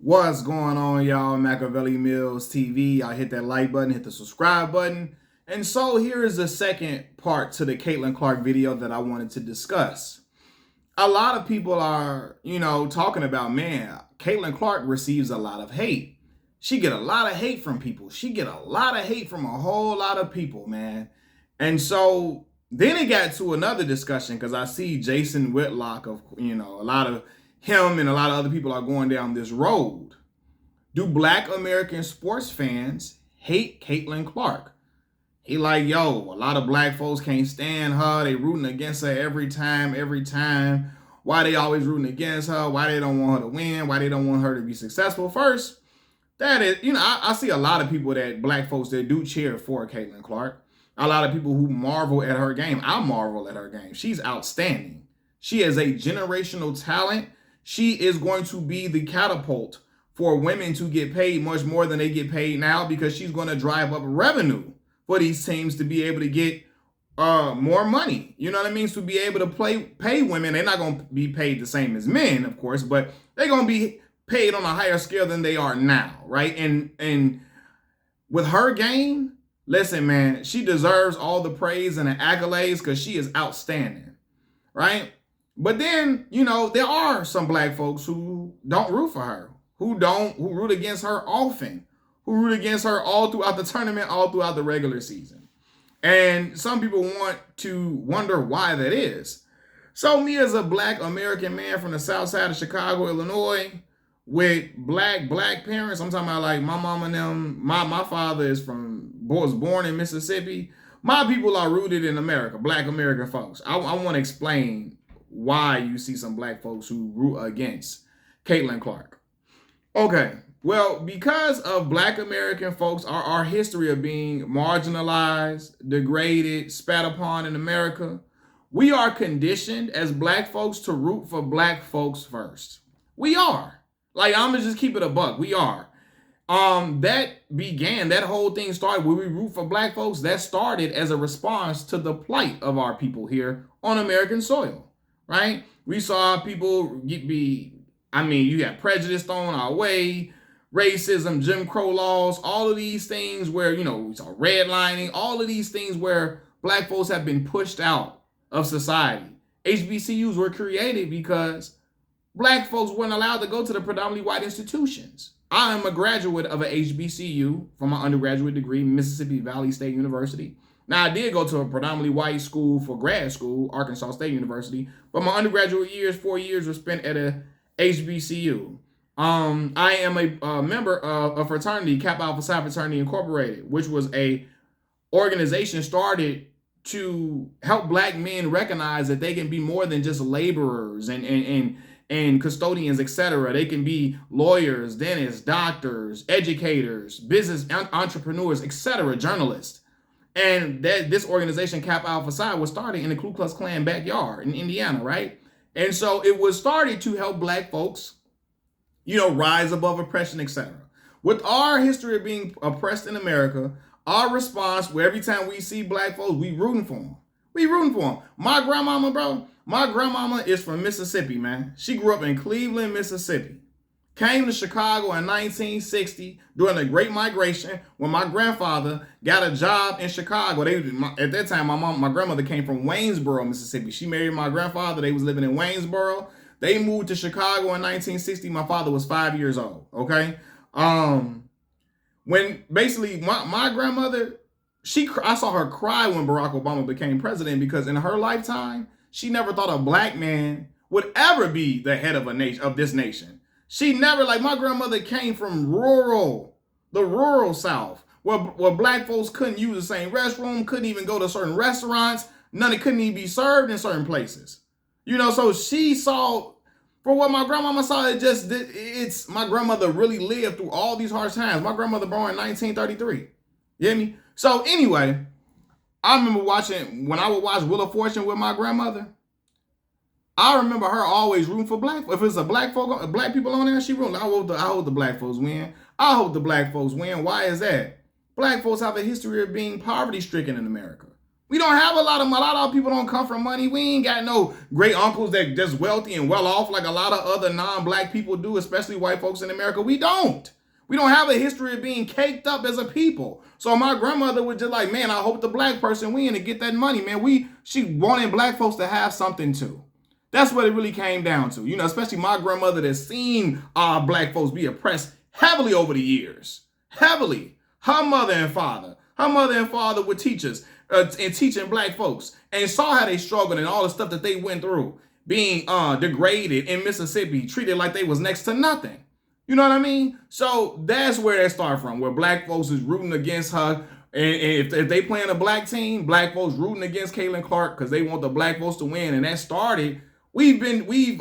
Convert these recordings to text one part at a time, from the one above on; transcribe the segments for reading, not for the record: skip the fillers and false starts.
What's going on, y'all? Machiavelli Mills TV. Y'all hit that like button, hit the subscribe button. And so here is the second part to the Caitlin Clark video that I wanted to discuss. A lot of people are, talking about, man, Caitlin Clark receives a lot of hate. She get a lot of hate from people. She get a lot of hate from a whole lot of people, man. And so then it got to another discussion because I see Jason Whitlock a lot of him and a lot of other people are going down this road. Do Black American sports fans hate Caitlin Clark? He like, yo, a lot of black folks can't stand her. They rooting against her every time. Why they always rooting against her? Why they don't want her to win? Why they don't want her to be successful? First, that is, I see a lot of people that black folks that do cheer for Caitlin Clark. A lot of people who marvel at her game. I marvel at her game. She's outstanding. She is a generational talent. She is going to be the catapult for women to get paid much more than they get paid now because she's going to drive up revenue for these teams to be able to get more money. You know what I mean? To be able to pay women. They're not going to be paid the same as men, of course, but they're going to be paid on a higher scale than they are now, right? And with her game, listen, man, she deserves all the praise and the accolades because she is outstanding, right? But then, there are some black folks who don't root for her, who root against her often, who root against her all throughout the tournament, all throughout the regular season. And some people want to wonder why that is. So me as a Black American man from the south side of Chicago, Illinois, with black parents, I'm talking about like my mom and them, my father was born in Mississippi. My people are rooted in America, Black American folks. I want to explain why you see some black folks who root against Caitlin Clark. Okay, well, because of Black American folks, our history of being marginalized, degraded, spat upon in America, we are conditioned as black folks to root for black folks first. We are. Like, I'm gonna just keep it a buck. We are. That whole thing started when we root for black folks. That started as a response to the plight of our people here on American soil. Right? We saw people you got prejudice thrown our way, racism, Jim Crow laws, all of these things where, we saw redlining, all of these things where black folks have been pushed out of society. HBCUs were created because black folks weren't allowed to go to the predominantly white institutions. I am a graduate of an HBCU from my undergraduate degree, Mississippi Valley State University. Now, I did go to a predominantly white school for grad school, Arkansas State University, but my undergraduate years, 4 years, were spent at a HBCU. I am a member of a fraternity, Kappa Alpha Psi Fraternity Incorporated, which was a organization started to help black men recognize that they can be more than just laborers and custodians, etc. They can be lawyers, dentists, doctors, educators, business entrepreneurs, etc., journalists. And this organization, Kappa Alpha Psi, was started in the Ku Klux Klan backyard in Indiana, right? And so it was started to help black folks, rise above oppression, etc. With our history of being oppressed in America, our response, where every time we see black folks, we rooting for them. We rooting for them. My grandmama is from Mississippi, man. She grew up in Cleveland, Mississippi. Came to Chicago in 1960 during the Great Migration when my grandfather got a job in Chicago. At that time, my grandmother came from Waynesboro, Mississippi. She married my grandfather. They was living in Waynesboro. They moved to Chicago in 1960. My father was 5 years old, okay? When basically my grandmother, I saw her cry when Barack Obama became president because in her lifetime, she never thought a black man would ever be the head of this nation. She never, my grandmother came from the rural South, where black folks couldn't use the same restroom, couldn't even go to certain restaurants, couldn't even be served in certain places. So she saw, for what my grandmama saw, it's my grandmother really lived through all these hard times. My grandmother born in 1933. You hear me? So anyway, I remember when I would watch Wheel of Fortune with my grandmother, I remember her always rooting for black. If it's black people on there, she rooting. I hope the black folks win. I hope the black folks win. Why is that? Black folks have a history of being poverty stricken in America. We don't have a lot of people don't come from money. We ain't got no great uncles that just wealthy and well off like a lot of other non-black people do, especially white folks in America. We don't. We don't have a history of being caked up as a people. So my grandmother was just like, man, I hope the black person win and get that money, man. She wanted black folks to have something too. That's what it really came down to. You know, especially my grandmother that's seen black folks be oppressed heavily over the years. Heavily. Her mother and father were teachers and teaching black folks and saw how they struggled and all the stuff that they went through, being degraded in Mississippi, treated like they was next to nothing. You know what I mean? So that's where that started from, where black folks is rooting against her. And if they playing a black team, black folks rooting against Caitlin Clark because they want the black folks to win. And that started, we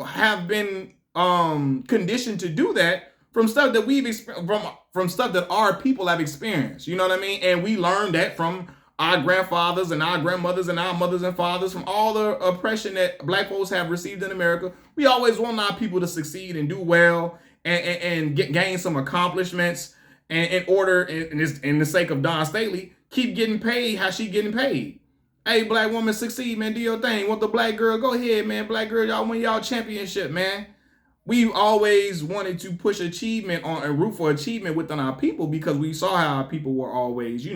have been conditioned to do that from stuff that from stuff that our people have experienced. You know what I mean? And we learned that from our grandfathers and our grandmothers and our mothers and fathers, from all the oppression that black folks have received in America. We always want our people to succeed and do well and gain some accomplishments, and in order, in the sake of Dawn Staley, keep getting paid how she getting paid. Hey, black woman, succeed, man. Do your thing. Want the black girl? Go ahead, man. Black girl, y'all win y'all championship, man. We always wanted to push achievement on and root for achievement within our people because we saw how our people were always,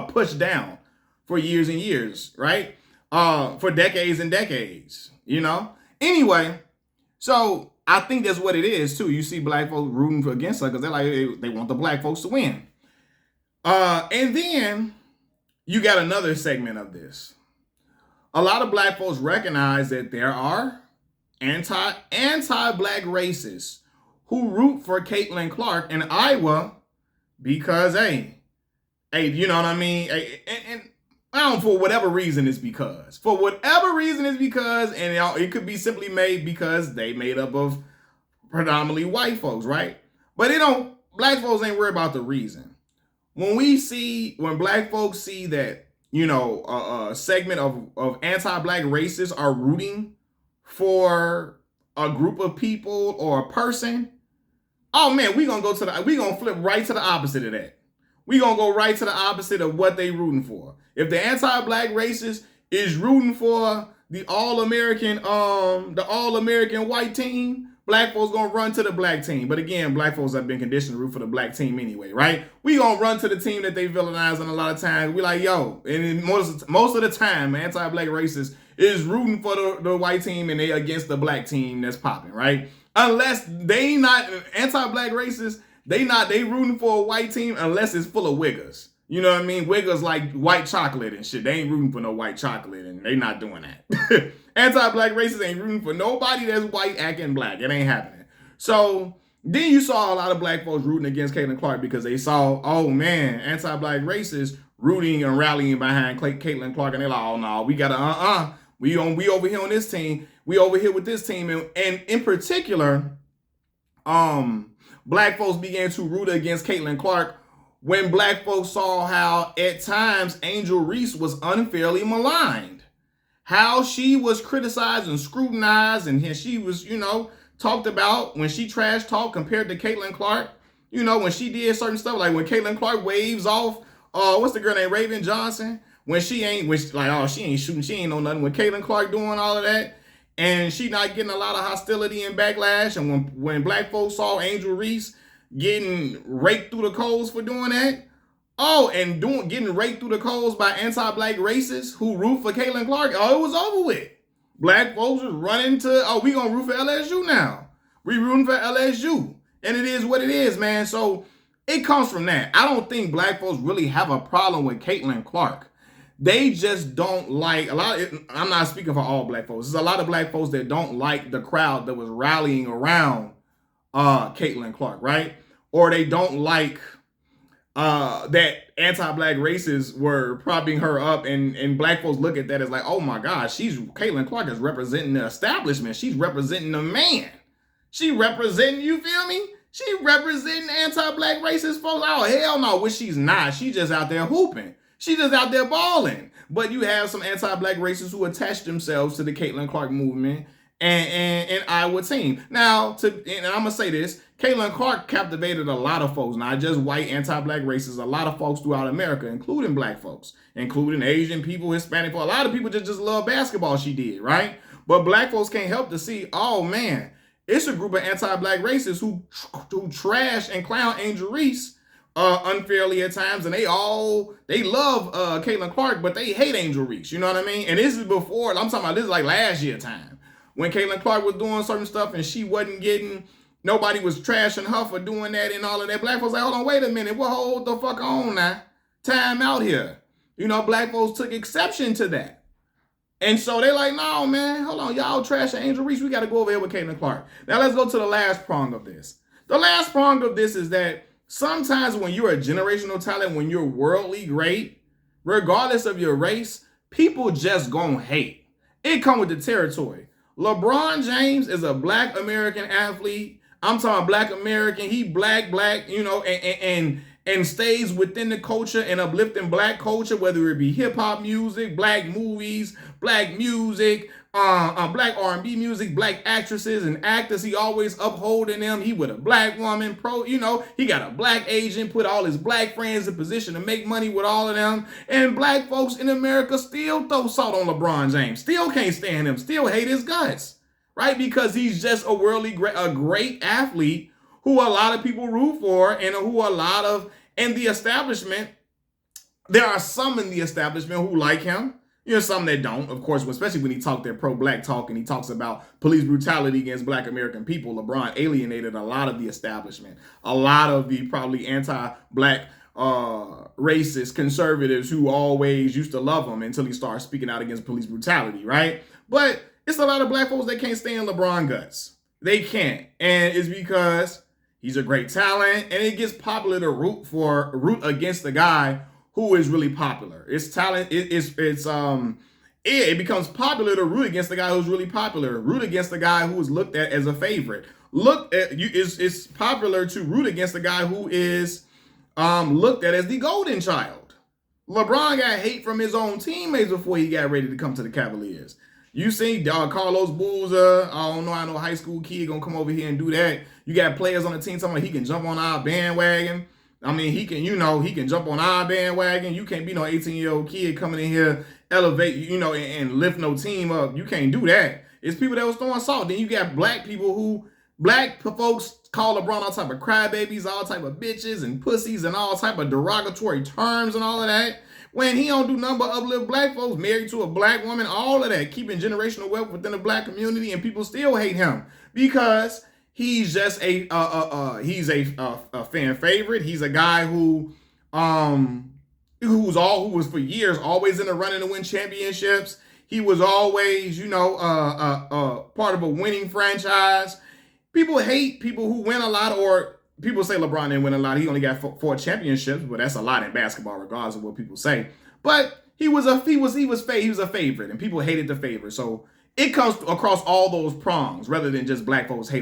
pushed down for years and years, right? For decades and decades, Anyway, so I think that's what it is too. You see black folks rooting against her because they're like, they want the black folks to win. And then you got another segment of this. A lot of black folks recognize that there are anti-black racists who root for Caitlin Clark in Iowa because, hey, you know what I mean? And I don't, for whatever reason it's because. For whatever reason it's because, and it could be simply made because they made up of predominantly white folks, right? But black folks ain't worried about the reason. When black folks see that, a segment of anti-black racists are rooting for a group of people or a person, oh man, we gonna flip right to the opposite of that. We gonna go right to the opposite of what they rooting for. If the anti-black racist is rooting for the all-American white team, black folks gonna run to the black team. But again, black folks have been conditioned to root for the black team anyway, right? We gonna run to the team that they villainize, and a lot of times we like, yo, and most of the time, anti-black racist is rooting for the white team and they against the black team that's popping, right? Unless they not anti-black racists, they rooting for a white team unless it's full of wiggers. You know what I mean? Wiggers like white chocolate and shit. They ain't rooting for no white chocolate, and they not doing that. Anti-black racists ain't rooting for nobody that's white acting black. It ain't happening. So then you saw a lot of black folks rooting against Caitlin Clark because they saw, oh man, anti-black racists rooting and rallying behind Caitlin Clark, and they're like, oh no, we gotta we over here on this team. We over here with this team, and in particular, black folks began to root against Caitlin Clark when black folks saw how at times Angel Reese was unfairly maligned, how she was criticized and scrutinized, and she was, talked about when she trash talked compared to Caitlin Clark, when she did certain stuff, like when Caitlin Clark waves off, what's the girl named Raven Johnson, she ain't shooting, she ain't know nothing. When Caitlin Clark doing all of that, and she not getting a lot of hostility and backlash, and when black folks saw Angel Reese getting raked through the coals for doing that, getting raked through the coals by anti-black racists who root for Caitlin Clark, it was over with. Black folks was running to, we gonna root for LSU now. We rooting for LSU. And it is what it is, man. So it comes from that. I don't think black folks really have a problem with Caitlin Clark. They just don't like I'm not speaking for all black folks. There's a lot of black folks that don't like the crowd that was rallying around Caitlin Clark, right? Or they don't like that anti-black racists were propping her up, and black folks look at that as like, oh my gosh, Caitlin Clark is representing the establishment. She's representing the man. She representing, you feel me? She representing anti-black racist folks. Oh, hell no, which she's not. She just out there hooping. She just out there balling. But you have some anti-black racists who attach themselves to the Caitlin Clark movement and Iowa team. Now, and I'm gonna say this: Caitlin Clark captivated a lot of folks, not just white anti-black racists, a lot of folks throughout America, including black folks, including Asian people, Hispanic folks. A lot of people just love basketball. She did, right? But black folks can't help to see, oh man, it's a group of anti-black racists who trash and clown Angel Reese unfairly at times, and they love Caitlin Clark, but they hate Angel Reese. You know what I mean? And this is before, I'm talking about, this is like last year time when Caitlin Clark was doing certain stuff and she wasn't getting, nobody was trashing her for doing that and all of that. Black folks like, hold on, wait a minute, well, hold the fuck on now, time out here. You know, black folks took exception to that. And so they like, no, man, hold on, y'all trashing Angel Reese, we got to go over here with Caitlin Clark. Now let's go to the last prong of this. The last prong of this is that sometimes when you're a generational talent, when you're worldly great, regardless of your race, people just gonna hate. It come with the territory. LeBron James is a black American athlete. I'm talking black American. He black, you know, and stays within the culture and uplifting black culture, whether it be hip hop music, black movies, black music, black R&B music, black actresses and actors. He always upholding them. He with a black woman, you know, he got a black agent, put all his black friends in position to make money with all of them. And black folks in America still throw salt on LeBron James, still can't stand him, still hate his guts, right? Because he's just a great athlete who a lot of people root for, and who a lot of in the establishment, there are some in the establishment who like him. You know, some that don't, of course, especially when he talked that pro-black talk and he talks about police brutality against black American people. LeBron alienated a lot of the establishment, a lot of the probably anti-black racist conservatives who always used to love him until he started speaking out against police brutality, right? But it's a lot of black folks that can't stand LeBron guts. They can't. And it's because he's a great talent, and it gets popular to root against the guy who is really popular. It's talent. It becomes popular to root against the guy who's really popular. Root against the guy who is looked at as a favorite. It's popular to root against the guy who is looked at as the golden child. LeBron got hate from his own teammates before he got ready to come to the Cavaliers. You see Carlos Boozer, I know high school kid gonna come over here and do that. You got players on the team talking about he can jump on our bandwagon. I mean, he can jump on our bandwagon. You can't be no 18-year-old kid coming in here, elevate, and lift no team up. You can't do that. It's people that was throwing salt. Then you got black folks call LeBron all type of crybabies, all type of bitches and pussies and all type of derogatory terms and all of that. When he don't do nothing but uplift black folks, married to a black woman, all of that, keeping generational wealth within the black community, and people still hate him because he's just a fan favorite. He's a guy who was for years always in the running to win championships. He was always, part of a winning franchise. People hate people who win a lot, or people say LeBron didn't win a lot. He only got 4 championships, but that's a lot in basketball, regardless of what people say. But he was a favorite, and people hated the favorite. So it comes across all those prongs, rather than just black folks hate